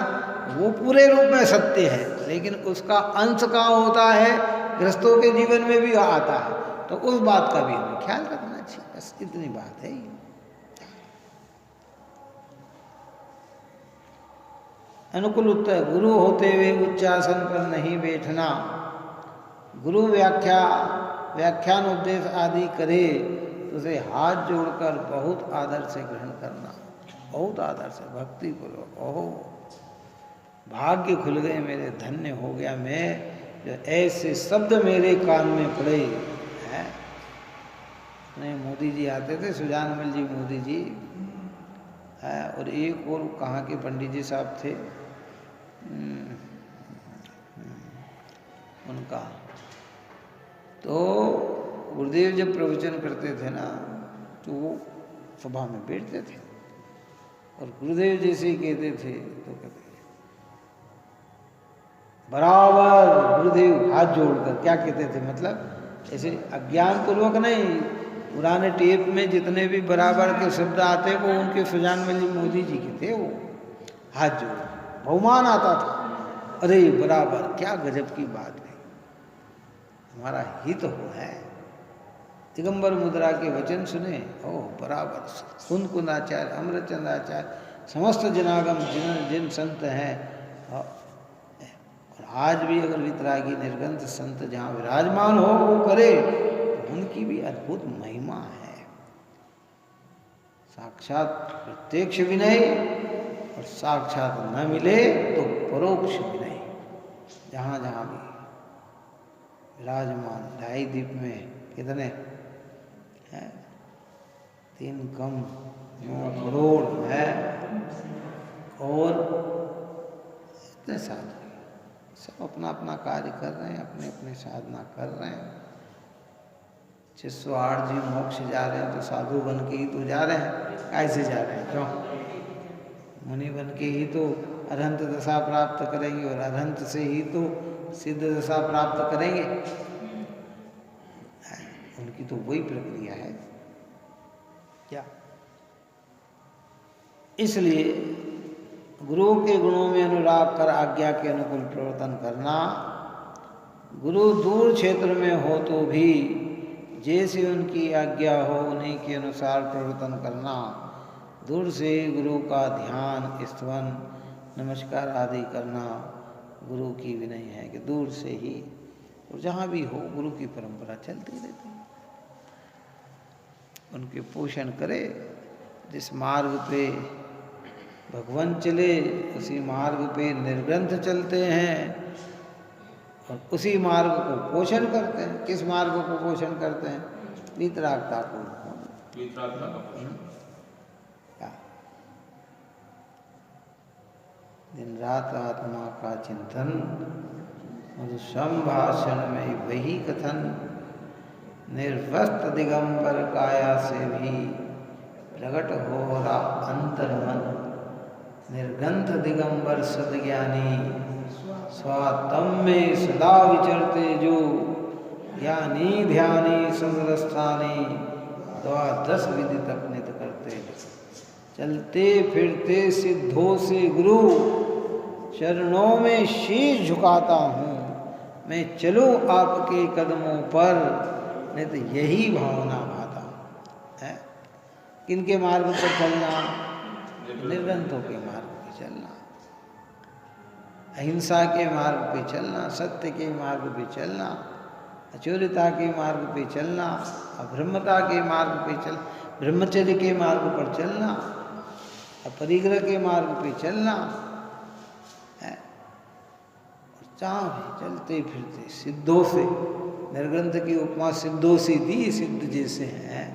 S1: वो पूरे रूप में सत्य है, लेकिन उसका अंश कहाँ होता है, गृहस्थों के जीवन में भी आता है, तो उस बात का भी हमें ख्याल रखना चाहिए। बस इतनी बात है। अनुकूल उत्तर, गुरु होते हुए उच्चासन पर नहीं बैठना। गुरु व्याख्यान उपदेश आदि करे तो उसे हाथ जोड़कर बहुत आदर से ग्रहण करना, बहुत आदर से, भक्ति पूर्वक। ओहो, भाग्य खुल गए मेरे, धन्य हो गया मैं, जो ऐसे शब्द मेरे कान में पड़े हैं। अपने मोदी जी आते थे, सुजानमल जी मोदी जी, और एक और कहाँ के पंडित जी साहब थे, उनका, तो गुरुदेव जब प्रवचन करते थे ना, तो वो सभा में बैठते थे और गुरुदेव जैसे ही कहते थे तो कहते बराबर, गुरुदेव हाथ जोड़कर क्या कहते थे, मतलब ऐसे अज्ञान पूर्वक नहीं, पुराने टेप में जितने भी बराबर के शब्द आते वो उनके सुजानमल जी मोदी जी के थे। वो हाथ जोड़, बहुमान आता था, अरे बराबर, क्या गजब की बात है, हमारा हित हो है। दिगंबर मुद्रा के वचन सुने, ओह बराबर, कुंदकुंदाचार्य, अमृतचंद्राचार्य, समस्त जनागम जिन संत हैं, और आज भी अगर वितरागी निर्गंथ संत जहाँ विराजमान हो वो करे, तो उनकी भी अद्भुत महिमा है। साक्षात प्रत्यक्ष विनय, और साक्षात न मिले तो परोक्ष विनय। जहाँ जहाँ भी विराजमान, ढाई द्वीप में कितने हैं, 3 कम 9 करोड़ है, और इतने साधु सब अपना अपना कार्य कर रहे हैं, अपने अपने साधना कर रहे हैं। 608 जी मोक्ष जा रहे हैं तो साधु बन के ही तो जा रहे हैं, कैसे जा रहे हैं, क्यों, मुनि बन के ही तो अरहंत दशा प्राप्त करेंगे, और अरहंत से ही तो सिद्ध दशा प्राप्त करेंगे। उनकी तो वही प्रक्रिया है क्या। इसलिए गुरु के गुणों में अनुराग कर आज्ञा के अनुकूल प्रवर्तन करना। गुरु दूर क्षेत्र में हो तो भी जैसे उनकी आज्ञा हो उन्हीं के अनुसार प्रवर्तन करना। दूर से गुरु का ध्यान, स्तवन, नमस्कार आदि करना गुरु की विनय है कि दूर से ही, और जहाँ भी हो गुरु की परंपरा चलती रहती है। उनके पोषण करे, जिस मार्ग पे भगवान चले उसी मार्ग पे निर्ग्रंथ चलते हैं, और उसी मार्ग को पोषण करते हैं। किस मार्ग को पोषण करते हैं, वीतरागता को,
S2: वीतरागता का पोषण।
S1: दिन रात आत्मा का चिंतन, मधु संभाषण में वही कथन, निर्वस्त्र दिगंबर काया से भी प्रकट हो रहा अंतर मन। निर्गंथ दिगंबर सदज्ञानी, स्वात्म में सदा विचरते जो, ज्ञानी ध्यानी सदस्थानी, द्वादश विधि तक नित करते। चलते फिरते सिद्धों से गुरु, चरणों में शीश झुकाता हूँ। मैं चलूँ आपके कदमों पर, नित यही भावना भाता है। किनके मार्ग पर चलना, निर्ग्रंथों के मार्ग पे चलना, अहिंसा के मार्ग पे चलना, सत्य के मार्ग पे चलना, अचोरिता के मार्ग पे चलना, अब्रह्मता के मार्ग पे चल, ब्रह्मचर्य के मार्ग पर चलना, अपरिग्रह के मार्ग पे चलना है। और जहाँ भी चलते फिरते सिद्धों से, निर्ग्रंथ की उपमा सिद्धों से दी, सिद्ध जैसे हैं।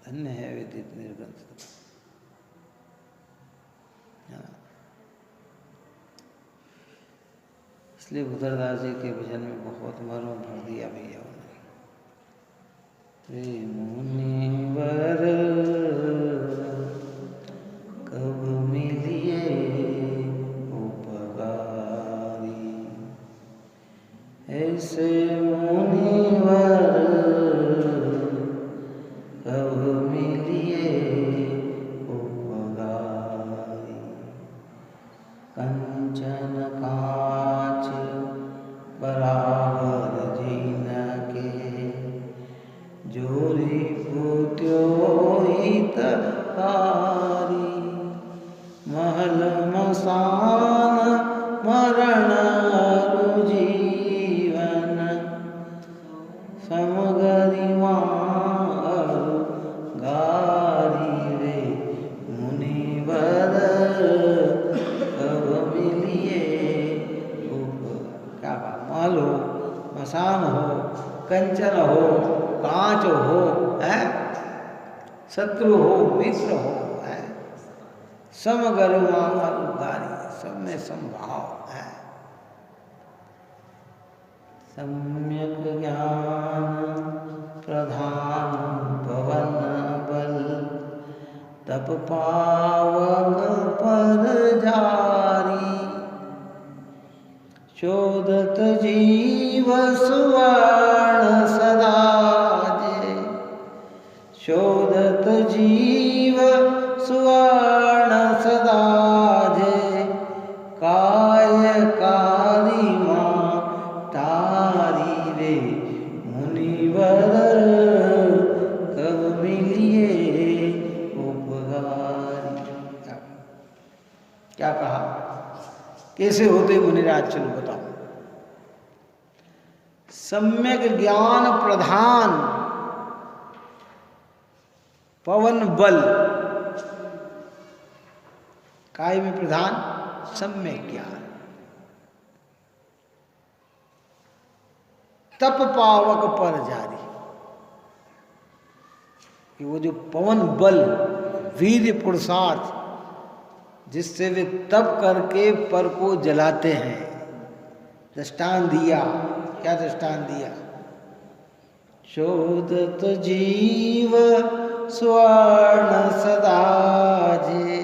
S1: धन्य है वेदित निर्ग्रंथ। इसलिए बुधरदास जी के भजन में बहुत मर्म भर दिया भैया उन्होंने। मुनिवर कब मिलिए उपकारी, ऐसे मुनिवर मिलिए उपगारी। कंचन कांच बराबर जीन के, जोरी पोत्यो हितकारी। महल मसान मरण जीवन, समगरिमा गारी रे मुनिवर कब मिलिए उप। क्या बात, महल हो, मसान हो, कंचन हो, कांच हो, है शत्रु हो, मित्र हो, है समगरिमा गारी, सब में समभाव है। सम्यक ज्ञान प्रधान पवन बल, तप पावक पर जारी। चोदत जीव सुवर्ण सदा जे, चोदत जीव सुवर्ण सदा जे। काय कारी माँ तारी रे मुनिवर कब मिलिए उपगारी। क्या कहा, कैसे होते मुनिराज, चलो बताओ। सम्यक ज्ञान प्रधान पवन बल, काय में प्रधान सम्यक ज्ञान, तप पावक पर जारी। कि वो जो पवन बल, वीर्य पुरुषार्थ, जिससे वे तप करके पर को जलाते हैं। दृष्टांत दिया, क्या दृष्टांत दिया? चोदत जीव स्वर्ण सदा जे,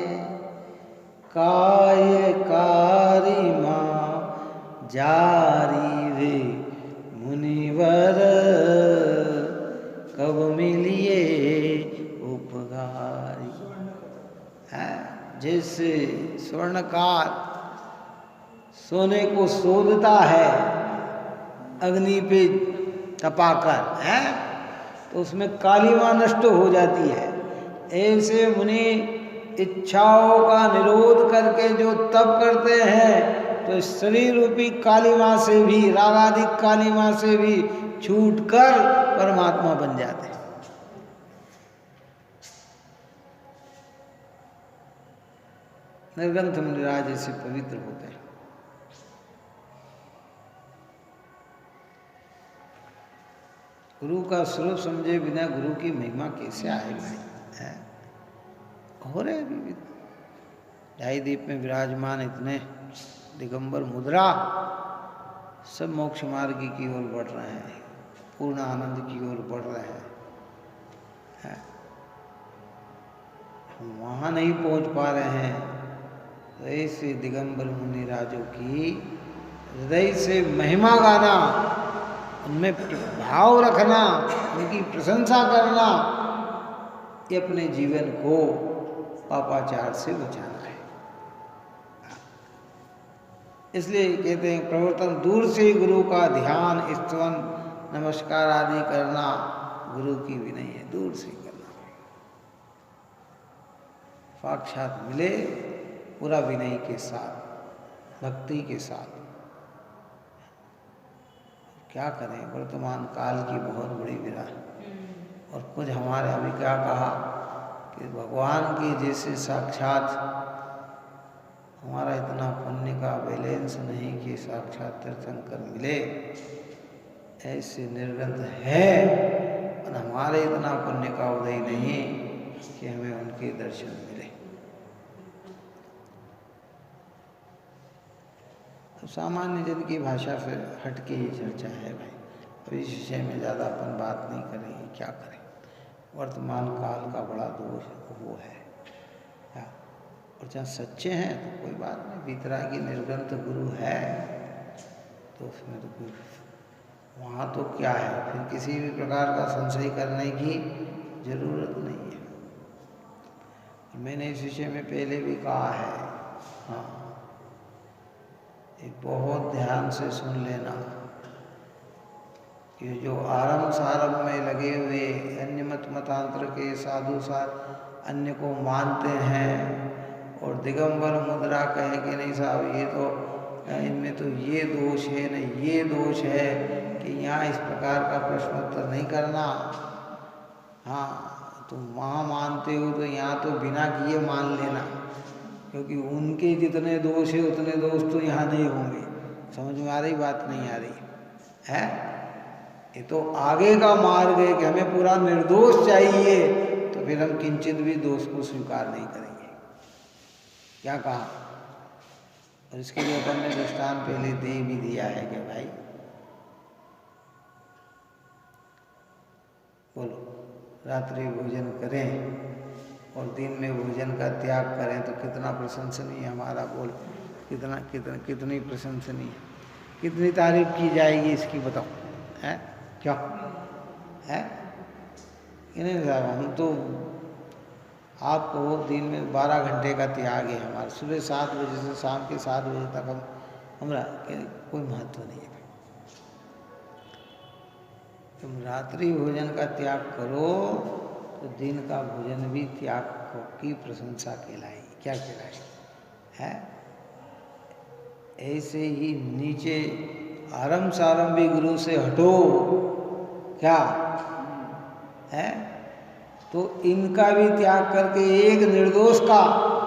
S1: काय कारी माँ जारी वे मुनिवर कब मिलिए उपगारी। जैसे स्वर्णकार सोने को शोधता है अग्नि पे तपाकर, है तो उसमें कालिमा नष्ट हो जाती है। ऐसे मुनि इच्छाओं का निरोध करके जो तप करते हैं, तो शरीर रूपी कालिमा से भी, रागादिक कालिमा से भी छूटकर परमात्मा बन जाते हैं। निर्गंथ मुनिराज ऐसे पवित्र होते हैं। गुरु का स्वरूप समझे बिना गुरु की महिमा कैसे आए भाई, है हो रहे अभी ढाई दीप में विराजमान इतने दिगंबर मुद्रा, सब मोक्ष मार्ग की ओर बढ़ रहे हैं, पूर्ण आनंद की ओर बढ़ रहे हैं। हम वहाँ नहीं पहुँच पा रहे हैं, तो ऐसे दिगंबर मुनि राजों की हृदय से महिमा गाना, उनमें भाव रखना, उनकी प्रशंसा करना, ये अपने जीवन को पापाचार से बचाना है। इसलिए कहते हैं प्रवर्तन दूर से गुरु का ध्यान, स्तवन, नमस्कार आदि करना गुरु की भी नहीं है, दूर से करना। साक्षात मिले पूरा विनय के साथ, भक्ति के साथ। क्या करें, वर्तमान काल की बहुत बड़ी विरा। और कुछ हमारे अभी क्या कहा कि भगवान की जैसे साक्षात हमारा इतना पुण्य का बैलेंस नहीं कि साक्षात तीर्थंकर मिले, ऐसे निर्गंथ है, और हमारे इतना पुण्य का उदय नहीं कि हमें उनके दर्शन मिले। तो सामान्य जन की भाषा से हटके ही चर्चा है भाई, तो इस विषय में ज़्यादा अपन बात नहीं करेंगे, क्या करें। वर्तमान काल का बड़ा दोष वो है, और जहाँ सच्चे हैं तो कोई बात नहीं, वितरागी निर्गंथ गुरु है तो उसमें तो कोई, वहाँ तो क्या है, फिर किसी भी प्रकार का संशय करने की जरूरत नहीं है। मैंने इस विषय में पहले भी कहा है। हाँ, ये बहुत ध्यान से सुन लेना कि जो आरंभ सारंभ में लगे हुए अन्य मतांतर के साधु अन्य को मानते हैं और दिगंबर मुद्रा कहे कि नहीं साहब ये तो इनमें तो ये दोष है न ये दोष है कि यहाँ इस प्रकार का प्रश्नोत्तर नहीं करना। हाँ, तुम वहाँ मानते हो तो यहाँ तो बिना किए मान लेना, क्योंकि उनके जितने दोष है उतने दोष तो यहाँ नहीं होंगे। समझ में आ रही बात? नहीं आ रही है? ये तो आगे का मार्ग है कि हमें पूरा निर्दोष चाहिए, तो फिर हम किंचित भी दोष को स्वीकार नहीं करेंगे। क्या कहा? और इसके लिए अपन ने दृष्टांत पहले दे भी दिया है कि भाई बोलो, रात्रि भोजन करें और दिन में भोजन का त्याग करें तो कितना प्रशंसनीय हमारा। बोल, कितनी प्रशंसनीय, कितनी तारीफ की जाएगी इसकी, बताओ है क्या है? नहीं साहब, हम तो आपको दिन में 12 घंटे का त्याग है हमारा, सुबह 7 बजे से शाम के 7 बजे तक हमारा कोई महत्व नहीं है। तुम रात्रि भोजन का त्याग करो तो दिन का भोजन भी त्याग की प्रशंसा कहलाएगी। क्या कहलाएगी? है ऐसे ही नीचे आरंभ सारंभी गुरु से हटो, क्या है? तो इनका भी त्याग करके एक निर्दोष का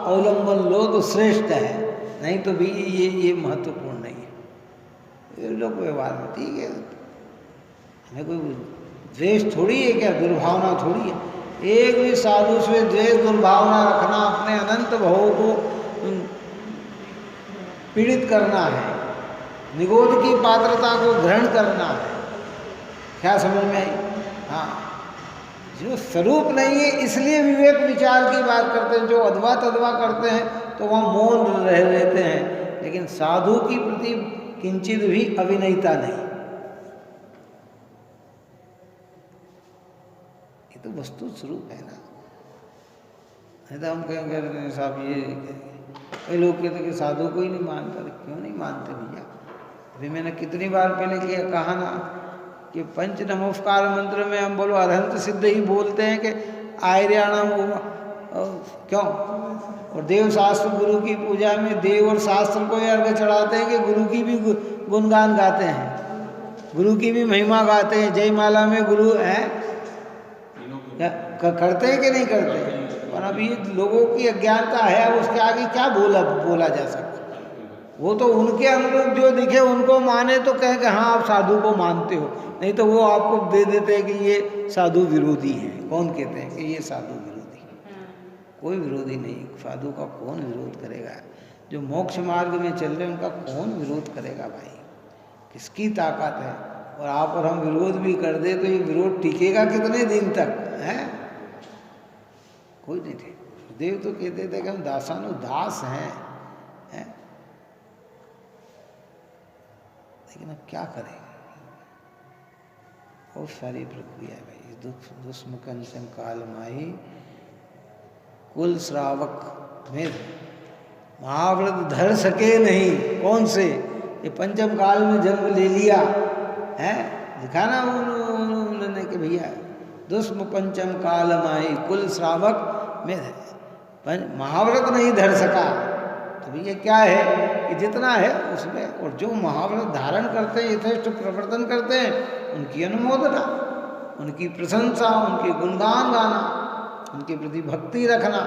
S1: अवलंबन लो तो श्रेष्ठ है, नहीं तो भी ये महत्वपूर्ण नहीं है। ये लोग व्यवहार में ठीक है, हमें कोई द्वेष थोड़ी है, क्या दुर्भावना थोड़ी है। एक भी साधु से द्वेष दुर्भावना रखना अपने अनंत भावों को पीड़ित करना है, निगोद की पात्रता को ग्रहण करना है। क्या समझ में आई? हाँ, जो स्वरूप नहीं है इसलिए विवेक विचार की बात करते हैं। जो अधवा तधवा करते हैं तो वहाँ मौन रह रहते हैं, लेकिन साधु की प्रति किंचित भी अविनयता नहीं। ये तो वस्तु स्वरूप है ना। नहीं तो हम कहेंगे साहब ये, कई लोग कहते कि साधु को ही नहीं मानता। क्यों नहीं मानते भैया? अभी मैंने कितनी बार पहले कहा ना कि पंच नमस्कार मंत्र में हम बोलो अरहंत सिद्ध ही बोलते हैं कि आयर्याणाम क्यों, और देव शास्त्र गुरु की पूजा में देव और शास्त्र को अर्घ चढ़ाते हैं कि गुरु की भी गुणगान गाते हैं, गुरु की भी महिमा गाते हैं। जयमाला में गुरु है करते हैं कि नहीं करते? और अभी लोगों की अज्ञानता है, उसके आगे क्या बोला जा सकता? वो तो उनके अनुरूप जो दिखे उनको माने तो कहें कि हाँ आप साधु को मानते हो, नहीं तो वो आपको दे देते हैं कि ये साधु विरोधी है। कौन कहते हैं कि ये साधु विरोधी है? कोई विरोधी नहीं। साधु का कौन विरोध करेगा? जो मोक्ष मार्ग में चल रहे हैं उनका कौन विरोध करेगा भाई? किसकी ताकत है? और आप और हम विरोध भी कर दे तो ये विरोध टिकेगा कितने दिन तक है? कोई नहीं थे। देव तो कहते थे कि हम दासानुदास हैं है? लेकिन अब क्या करें? बहुत सारी प्रक्रिया है भाई। दुष्म कंचन काल माही कुल श्रावक में महाव्रत धर सके नहीं। कौन से? ये पंचम काल में जन्म ले लिया है, दिखाना उन्होंने कि भैया दुष्म पंचम काल माही कुल श्रावक में महाव्रत नहीं धर सका। तो भैया क्या है कि जितना है उसमें, और जो महाव्रत धारण करते हैं, यथेष्ट प्रवर्तन करते हैं, उनकी अनुमोदना, उनकी प्रशंसा, उनके गुणगान गाना, उनके प्रति भक्ति रखना,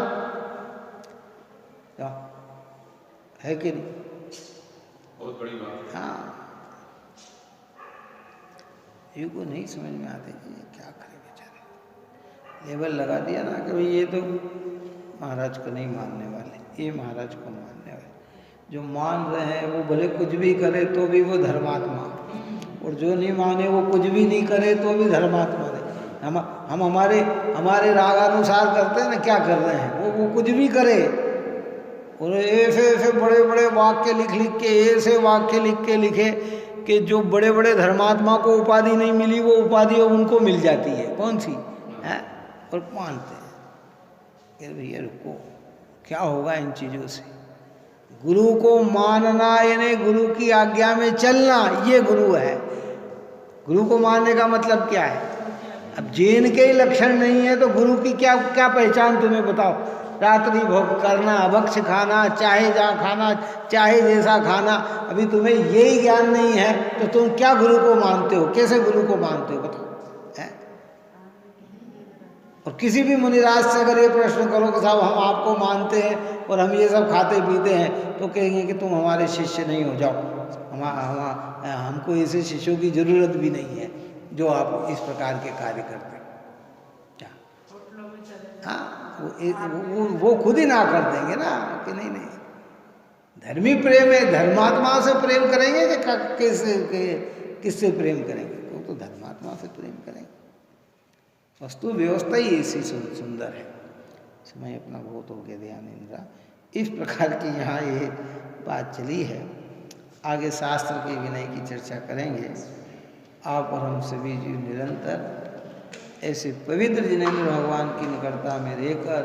S1: क्या है कि नहीं?
S2: बहुत बड़ी बात।
S1: हाँ, ये को नहीं समझ में आते कि क्या करें बेचारे। लेबल लगा दिया ना कि भाई ये तो महाराज को नहीं मानने वाले, ये महाराज को मानने वाले। जो मान रहे हैं वो भले कुछ भी करे तो भी वो धर्मात्मा, और जो नहीं माने वो कुछ भी नहीं करे तो भी धर्मात्मा नहीं। हम हमारे रागानुसार करते हैं ना, क्या कर रहे हैं? वो कुछ भी करे, और ऐसे बड़े बड़े वाक्य लिख के, ऐसे वाक्य लिखे कि जो बड़े बड़े धर्मात्मा को उपाधि नहीं मिली वो उपाधि उनको मिल जाती है। कौन सी है? और मानते हैं। भैया रुको, क्या होगा इन चीज़ों से? गुरु को मानना यानी गुरु की आज्ञा में चलना, ये गुरु है। गुरु को मानने का मतलब क्या है? अब जिनके ही लक्षण नहीं है तो गुरु की क्या क्या पहचान तुम्हें बताओ? रात्रि भोग करना, भक्ष खाना, चाहे जहाँ खाना, चाहे जैसा खाना। अभी तुम्हें यही ज्ञान नहीं है तो तुम क्या गुरु को मानते हो? कैसे गुरु को मानते हो बताओ? है? और किसी भी मुनिराज से अगर ये प्रश्न करो कि साहब हम आपको मानते हैं और हम ये सब खाते पीते हैं, तो कहेंगे कि तुम हमारे शिष्य नहीं हो, जाओ। हमको ऐसे शिष्यों की जरूरत भी नहीं है जो आप इस प्रकार के कार्य करते हैं। क्या? हाँ, वो खुद ही ना कर देंगे ना कि नहीं नहीं, धर्मी प्रेम है, धर्मात्मा से प्रेम करेंगे कि किससे प्रेम करेंगे? वो तो धर्मात्मा से प्रेम करेंगे। वस्तु व्यवस्था ही ऐसी सुंदर है। समय अपना बहुत हो गया, ध्यान इंद्रा। इस प्रकार की यहाँ ये बात चली है। आगे शास्त्र के विनय की चर्चा करेंगे। आप और हम सभी जीव निरंतर ऐसे पवित्र जिनेंद्र भगवान की निकटता में रहकर,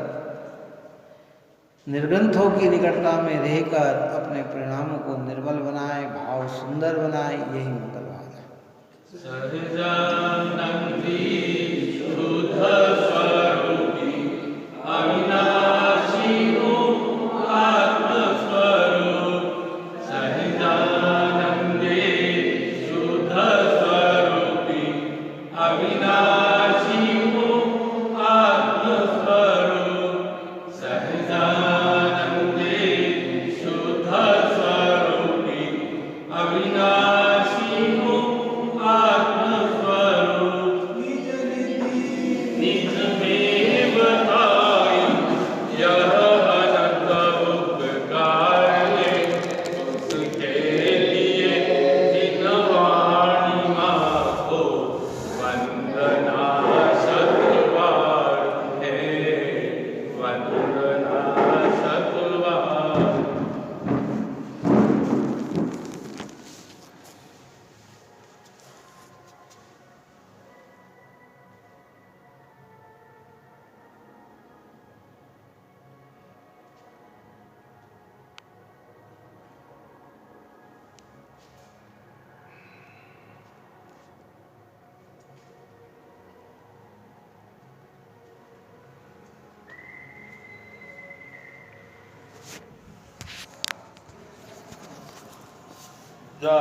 S1: निर्ग्रंथों की निकटता में रहकर अपने परिणामों को निर्मल बनाए, भाव सुंदर बनाए, यही मंगल भावना है।
S2: सहजानंदी शुद्ध स्वरूपी अविनाशी आत्मस्वरूप, सहजानंदी शुद्ध स्वरूपी अविनाशी आत्मस्वरूप, सहजानंदी शुद्ध स्वरूपी अविनाशी आत्मस्वरूप, निज में बताई यह अनंत उपकार है, उसके लिए जिन वाणी माको वंदना शतबार है, वंदना शतबार। जा